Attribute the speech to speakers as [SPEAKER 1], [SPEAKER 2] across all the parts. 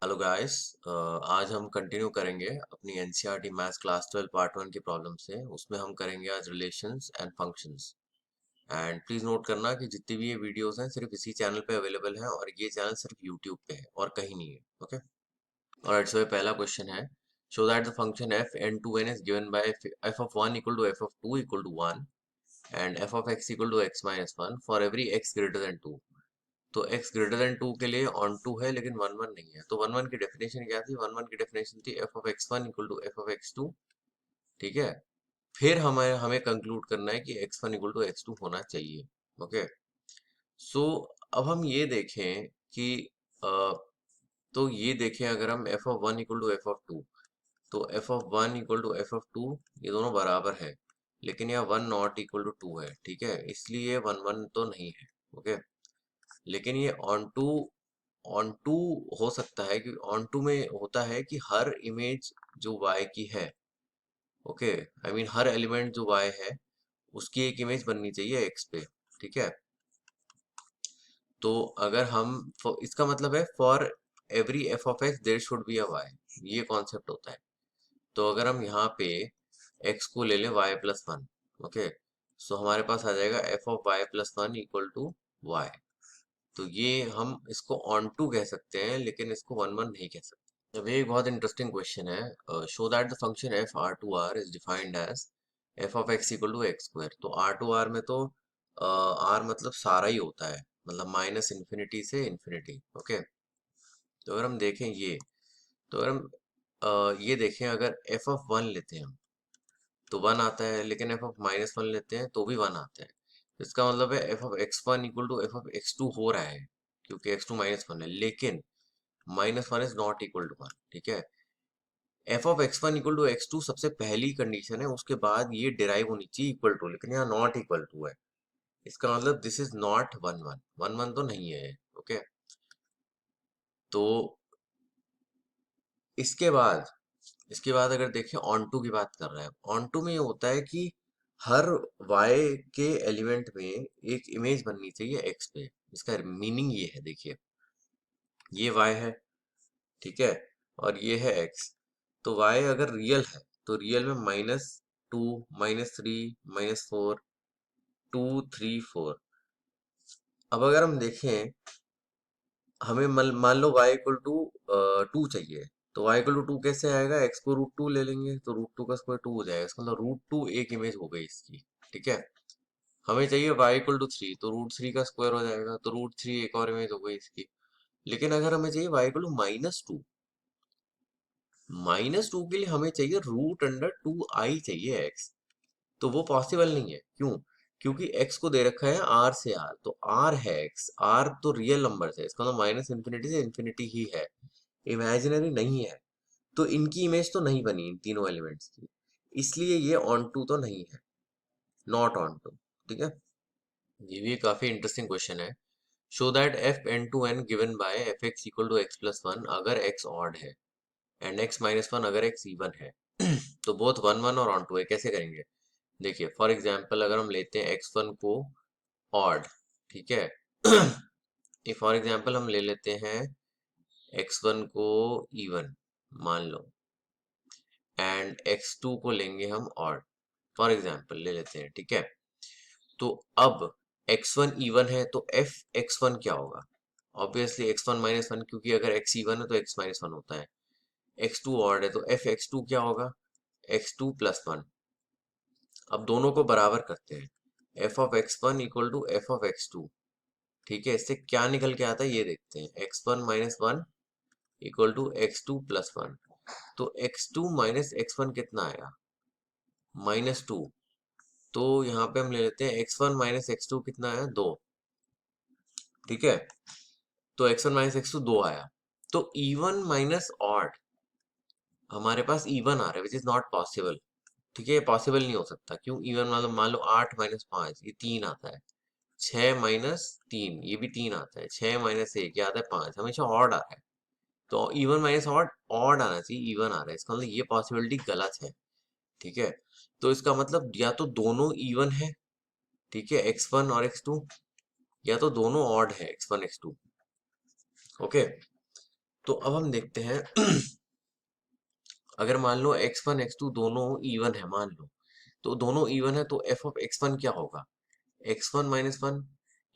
[SPEAKER 1] Hello guys. आज हम continue करेंगे अपनी एनसीईआरटी मैथ्स क्लास 12 पार्ट 1 की प्रॉब्लम से। उसमें हम करेंगे आज relations and functions. And please note करना कि जितनी भी ये वीडियोस हैं सिर्फ इसी चैनल पे अवेलेबल हैं और ये चैनल सिर्फ यूट्यूब पे है और कहीं नहीं है। ओके। और सो पहला क्वेश्चन है, show that the function F N to N is given by F of one equal to F of two equal to one and F of x equal to x minus one for every x greater than two. तो x greater than 2 के लिए on to है लेकिन one one नहीं है। तो one one की definition क्या थी? वन वन की डेफिनेशन थी F of x one equal to F of x two. ठीक है। फिर हमें हमें कंक्लूड करना है कि x one equal to x two होना चाहिए। ओके। सो अब हम ये देखें कि अ, तो ये देखें अगर हम F of one equal to F of two, तो F of one equal to F of two ये दोनों बराबर है, लेकिन यह one not equal to two है। ठीक है, इसलिए वन वन तो नहीं है। ओके। लेकिन ये ऑन टू हो सकता है कि ऑन टू में होता है कि हर इमेज जो y की है, okay, I mean her element जो y है उसकी एक इमेज बननी चाहिए x पे। ठीक है। तो अगर हम इसका मतलब है for every F of x there should be a y, ये कॉन्सेप्ट होता है। तो अगर हम यहाँ पे x को ले लें y plus one, okay, so हमारे पास आ जाएगा F of y plus one equal to y। तो ये हम इसको ऑन टू कह सकते हैं लेकिन इसको वन वन नहीं कह सकते। अब ये एक बहुत इंटरेस्टिंग क्वेश्चन है, show that the function F R to R is defined as F of x equal to x square. तो आर टू आर में तो आर मतलब सारा ही होता है, मतलब माइनस इन्फिनिटी से इन्फिनिटी। ओके। तो अगर हम देखें ये, तो अगर हम ये देखें, अगर एफ ऑफ वन लेते हैं हम तो वन आता है, लेकिन एफ ऑफ माइनस वन लेते हैं तो भी वन आता है। तो इसका मतलब है F of x one equal to F of x two हो रहा है, क्योंकि एक्स टू माइनस वन है, लेकिन minus one is not equal to one. ठीक है। F of x one equal to x two सबसे पहली कंडीशन है, उसके बाद ये डिराइव होनी चाहिए इक्वल टू, लेकिन यहाँ नॉट इक्वल टू है। इसका मतलब this is not one one, one one तो नहीं है। ओके। तो इसके बाद अगर देखें ऑन टू की बात कर रहे हैं, ऑन टू में ये होता है कि हर y के एलिमेंट में एक इमेज बननी चाहिए x पे। इसका मीनिंग ये है, देखिए ये y है, ठीक है, और ये है x। तो y अगर रियल है तो रियल में minus two, minus three, minus four, two three four. अब अगर हम देखें, हमें मान लो y इक्वल टू टू चाहिए, तो y इक्वल टू टू कैसे आएगा? x को रूट टू ले लेंगे तो रूट टू का स्क्वायर टू हो जाएगा, इसका मतलब रूट टू एक इमेज हो गई इसकी। ठीक है। हमें चाहिए y इक्वल टू थ्री, तो रूट थ्री का स्क्वायर हो जाएगा, तो रूट थ्री एक और इमेज हो गई इसकी। लेकिन अगर हमें चाहिए y equal to minus two, minus two के लिए हमें चाहिए रूट अंडर टू आई चाहिए x। तो वो पॉसिबल नहीं है। क्यों? क्योंकि x को दे रखा है r से r, तो r है x, r तो रियल नंबर है, इसका मतलब माइनस इन्फिनिटी से इन्फिनिटी ही है, इमेजिनरी नहीं है। तो इनकी इमेज तो नहीं बनी इन तीनों एलिमेंट्स की, इसलिए ये ऑन टू तो नहीं है, नॉट ऑन टू। ठीक है। ये भी काफी इंटरेस्टिंग क्वेश्चन है। Show that F N to N given by F x equal to x plus one अगर एक्स ऑड है एंड एक्स माइनस वन अगर एक्स इवन है। तो बोथ वन वन और ऑन टू है। कैसे करेंगे? देखिए फॉर एग्जाम्पल अगर हम लेते हैं एक्स वन को ऑड, ठीक है, फॉर एग्जाम्पल हम ले लेते हैं एक्स वन को इवन मान लो, एंड एक्स टू को लेंगे हम ऑड, फॉर एग्जाम्पल ले लेते हैं। ठीक है। तो अब x1 इवन है तो f x1 क्या होगा? ऑब्वियसली x1 माइनस वन, क्योंकि अगर x इवन है तो x माइनस वन होता है। x2 ऑड है तो f x2 क्या होगा? x2 plus one. अब दोनों को बराबर करते हैं, f of x1 equal to F of x2। ठीक है, इससे क्या निकल के आता है ये देखते हैं, x1 minus one equal to x2 plus one. तो x2 माइनस x1 कितना आएगा? Minus two. तो यहाँ पे हम ले लेते हैं x1 माइनस x2 कितना आया? दो। ठीक है। तो x1 माइनस x2 दो आया। तो इवन माइनस ऑड, हमारे पास इवन आ रहा है विच इज नॉट पॉसिबल। ठीक है, ये पॉसिबल नहीं हो सकता। क्यों? इवन मतलब मान लो आठ माइनस पांच, ये तीन आता है। छह माइनस तीन, ये भी तीन आता है। छह माइनस एक, ये आता है पांच। हमेशा ऑड आ रहा है। तो इवन माइनस ऑड, ऑड आना चाहिए, इवन आ रहा है, इसका मतलब ये पॉसिबिलिटी गलत है। ठीक है। तो इसका मतलब या तो दोनों इवन है, ठीक है, एक्स वन और एक्स टू, या तो दोनों ऑड है, x one x two. Okay. तो अब हम देखते हैं अगर मान लो x1 x2 दोनों इवन है, मान लो तो दोनों इवन है, तो f ऑफ x1 क्या होगा? x1 - 1,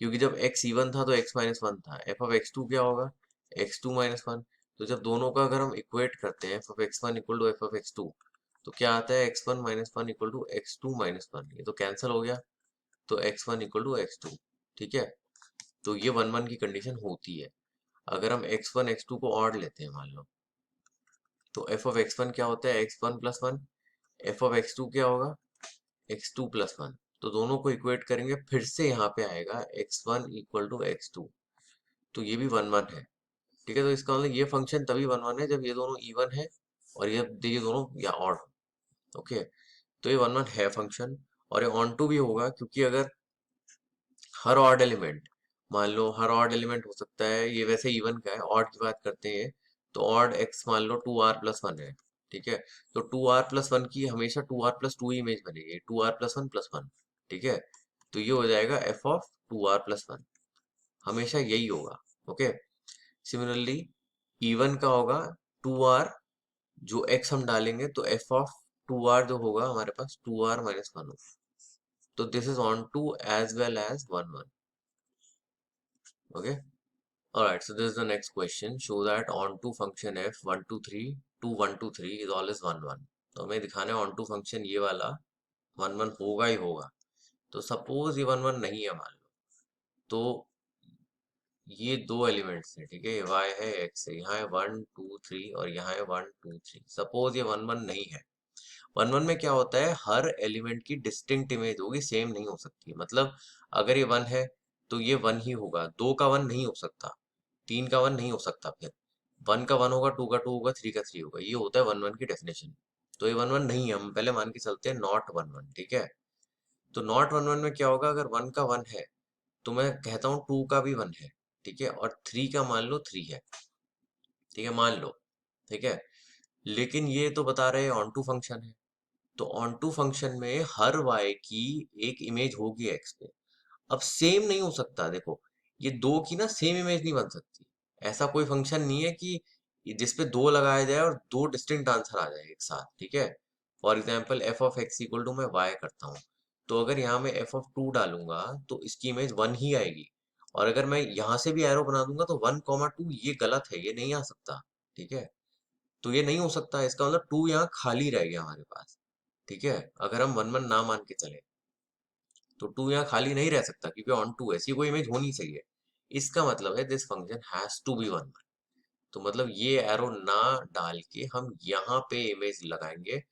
[SPEAKER 1] क्योंकि जब x इवन था तो x -1 था। f ऑफ x2 क्या होगा? x2 - 1। तो जब दोनों का अगर हम इक्वेट करते हैं f of x1 equal to f of x2, तो क्या आता है? x1 - 1 equal to x2 - 1। ये तो कैंसिल हो गया, तो x1 इक्वल टू x2। ठीक है, तो ये 1 1 की कंडीशन होती है। अगर हम x1 x2 को ऑड लेते हैं मान लो, तो f ऑफ x1 क्या होता है? x1 + 1। f ऑफ x2 क्या होगा? x2 + 1। तो दोनों को इक्वेट करेंगे, फिर से यहाँ पे आएगा x1 इक्वल टू x2। तो ये भी 1 1 है। ठीक है, तो इसका मतलब ये फंक्शन तभी 1 1 है जब ये दोनों इवन है और ये दोनों या ऑड हो। ओके, तो ये 1 1 है फंक्शन। और ये ऑन टू भी होगा, क्योंकि अगर हर ऑड एलिमेंट, मान लो हर ऑड एलिमेंट हो सकता है, ये वैसे इवन का है, ऑड की बात करते हैं, तो ऑड x मान लो 2r + 1 है। ठीक है, तो 2r + 1 की हमेशा 2r + 2 इमेज बनेगी, 2r + 1 + 1। ठीक है, तो ये हो जाएगा f ऑफ 2r + 1, हमेशा यही होगा। ओके, सिमिलरली इवन का होगा 2r, जो x हम डालेंगे तो f ऑफ 2r जो होगा हमारे पास 2r - 1 होगा। तो this is onto as well as 1 1। Okay, alright, so this is the next question. Show that onto function f 1 2 3 2 1 2 3 is always 1 1। तो हमें दिखाना है onto function ये वाला 1 1 होगा ही होगा। तो सपोज ये 1 1 नहीं है मान लो, तो ये दो एलिमेंट्स हैं। ठीक है, y है x है, यहाँ है 1 2 3 और यहाँ है 1 2 3। सपोज ये 1 1 नहीं है। 1 1 में क्या होता है? हर एलिमेंट की डिस्टिंक्ट इमेज होगी, सेम नहीं हो सकती। मतलब अगर ये 1 है तो ये 1 ही होगा, 2 का 1 नहीं हो सकता, 3 का 1 नहीं हो सकता, फिर 1 का 1 होगा, 2 का 2 होगा, 3 का 3 होगा। ये होता है 1 1 की डेफिनेशन। तो ये 1 1 नहीं है, हम पहले मान के चलते हैं नॉट 1 1। ठीक है, तो नॉट 1 1 में क्या होगा? अगर 1 का 1 है तो मैं कहता हूँ 2 का भी 1 है। ठीक है, और 3 का मान लो 3 है। ठीक है, मान लो। ठीक है, लेकिन ये तो बता रहे हैं ऑन टू फंक्शन है, तो ऑन टू फंक्शन में हर y की एक इमेज होगी x पे। अब सेम नहीं हो सकता, देखो ये दो की ना सेम इमेज नहीं बन सकती। ऐसा कोई फंक्शन नहीं है कि जिसपे दो लगाया जाए और दो डिस्टिंक्ट आंसर आ जाए एक साथ। ठीक है, for example f of x equal to मैं y करता हूँ, तो अगर यहाँ मैं f ऑफ 2 डालूंगा तो इसकी इमेज 1 ही आएगी। और अगर मैं यहाँ से भी एरो बना दूंगा तो 1 2 ये गलत है, ये नहीं आ सकता। ठीक है, तो ये नहीं हो सकता, इसका मतलब 2 यहाँ खाली रह गया हमारे पास। ठीक है, अगर हम 1 1 ना मान के चले तो 2 यहाँ खाली नहीं रह सकता, क्योंकि ऑन टू ऐसी कोई इमेज होनी चाहिए। इसका मतलब है this function has to be 1 1। तो मतलब ये एरो ना डाल के हम यहाँ पे इमेज लगाएंगे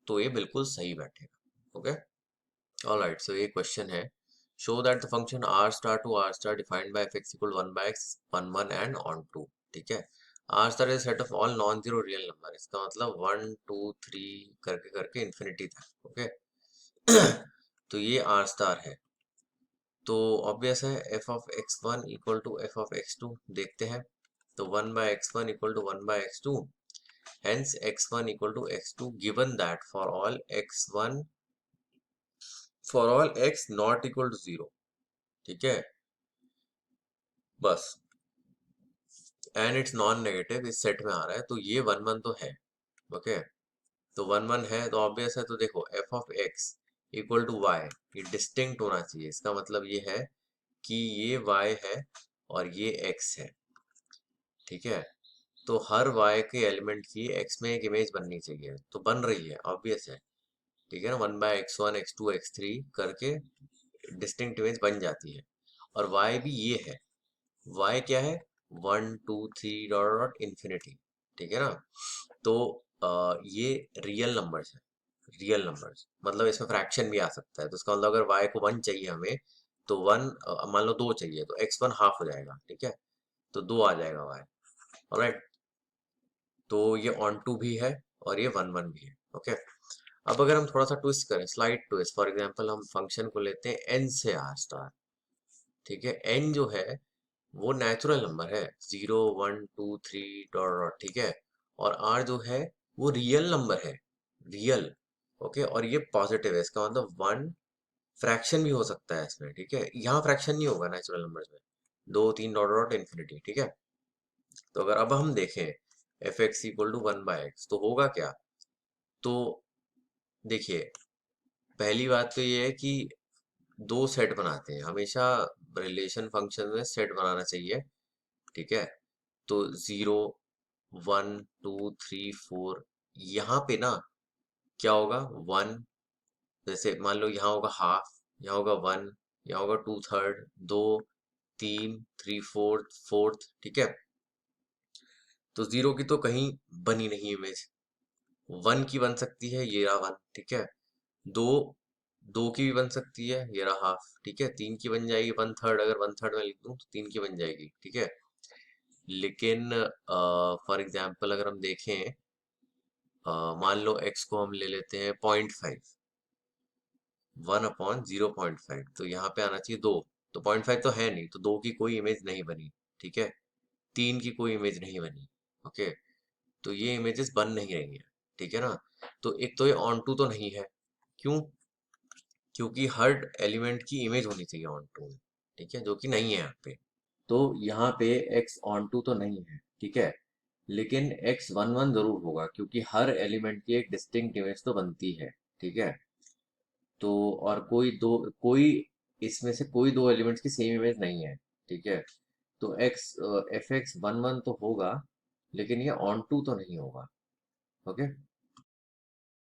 [SPEAKER 1] तो ये बिल्कुल सही बैठेगा। ओके, ऑलराइट, सो ये क्वेश्चन है, show that the function r star to r star defined by f equal 1 by x 1 1 and onto. ठीक है, r star is set of all non zero real number, इसका मतलब 1 2 3 करके करके infinity तक। Okay तो ये r स्टार है, तो ऑब्वियस है f of x1 equal to f of x2। देखते हैं, तो 1 by x1 equal to 1 by x2, hence x1 equal to x2 given that for all x not equal to 0। ठीक है, बस, एंड इट्स नॉन नेगेटिव इस set में आ रहा है, तो ये 1 1 तो है। ओके, तो 1 1 है तो ऑब्वियस है, तो देखो f of x equal to y, ये डिस्टिंक्ट होना चाहिए। इसका मतलब ये है कि ये y है और ये x है। ठीक है, तो हर y के एलिमेंट की x में एक इमेज बननी चाहिए, तो बन रही है, ऑब्वियस है। ठीक है ना, 1 बाय x1 x2 x3 करके डिस्टिंक्ट इमेज बन जाती है। और y भी ये है, y क्या है? 1 2 3 डॉट डॉट इन्फिनिटी। ठीक है ना, तो ये रियल नंबर्स है। रियल नंबर्स मतलब इसमें फ्रैक्शन भी आ सकता है, तो इसका मतलब अगर y को 1 चाहिए हमें, तो 1, मान लो 2 चाहिए तो x1 हाफ हो जाएगा। ठीक है, तो 2 आ जाएगा y। ऑलराइट, तो ये ऑन टू भी है और ये 1 1 भी है। ओके, अब अगर हम थोड़ा सा ट्विस्ट करें, स्लाइड ट्विस्ट, फॉर एग्जांपल हम फंक्शन को लेते हैं n से r स्टार। ठीक है, n जो है वो नेचुरल नंबर है, 0 1 2 3 डॉट डॉट। ठीक है, और r जो है वो रियल नंबर है, रियल। ओके, और ये पॉजिटिव है, इसका मतलब 1 फ्रैक्शन भी हो सकता है इसमें। ठीक है, यहाँ फ्रैक्शन नहीं होगा नेचुरल नंबर्स में, 2 3 डॉट डॉट इन्फिनिटी। ठीक है, तो अगर अब हम देखें F x equal to 1/x तो होगा क्या? तो देखिए, पहली बात तो ये है कि दो सेट बनाते हैं हमेशा। रिलेशन फंक्शन में सेट बनाना चाहिए, ठीक है? तो 0 1 2 3 4, यहाँ पे ना क्या होगा? 1, जैसे मान लो यहाँ होगा हाफ, यहाँ होगा 1, यहाँ होगा 2/3, 2 3 3 4 4, ठीक है? तो 0 की तो कहीं बनी नहीं इमेज, 1 की बन सकती है, ये रहा 1, ठीक है? दो, 2 की भी बन सकती है, ये रहा हाफ, ठीक है? 3 की बन जाएगी 1/3, अगर 1/3 में लिख दूं तो 3 की बन जाएगी, ठीक है? लेकिन फॉर एग्जाम्पल अगर हम देखें, मान लो x को हम ले लेते हैं 0.5, 1/0.5, तो यहाँ पे आना चाहिए 2, तो 0.5 तो है नहीं, तो 2 की कोई इमेज नहीं बनी, ठीक है? 3 की कोई इमेज नहीं बनी, ओके? तो ये इमेजेस बन नहीं रही हैं, ठीक है ना? तो एक तो ये ऑन टू तो नहीं है, क्यों? क्योंकि हर एलिमेंट की इमेज होनी चाहिए ऑन टू में, ठीक है, जो कि नहीं है यहाँ पे। तो यहाँ पे x ऑन टू तो नहीं है, ठीक है, लेकिन x11 जरूर होगा, क्योंकि हर एलिमेंट की एक डिस्टिंक्ट इमेज तो बनती है, ठीक है? तो और इसमें से कोई दो एलिमेंट्स की सेम इमेज नहीं है, ठीक है? तो एफ एक्स 11 तो होगा, लेकिन ये ऑन टू तो नहीं होगा, ओके?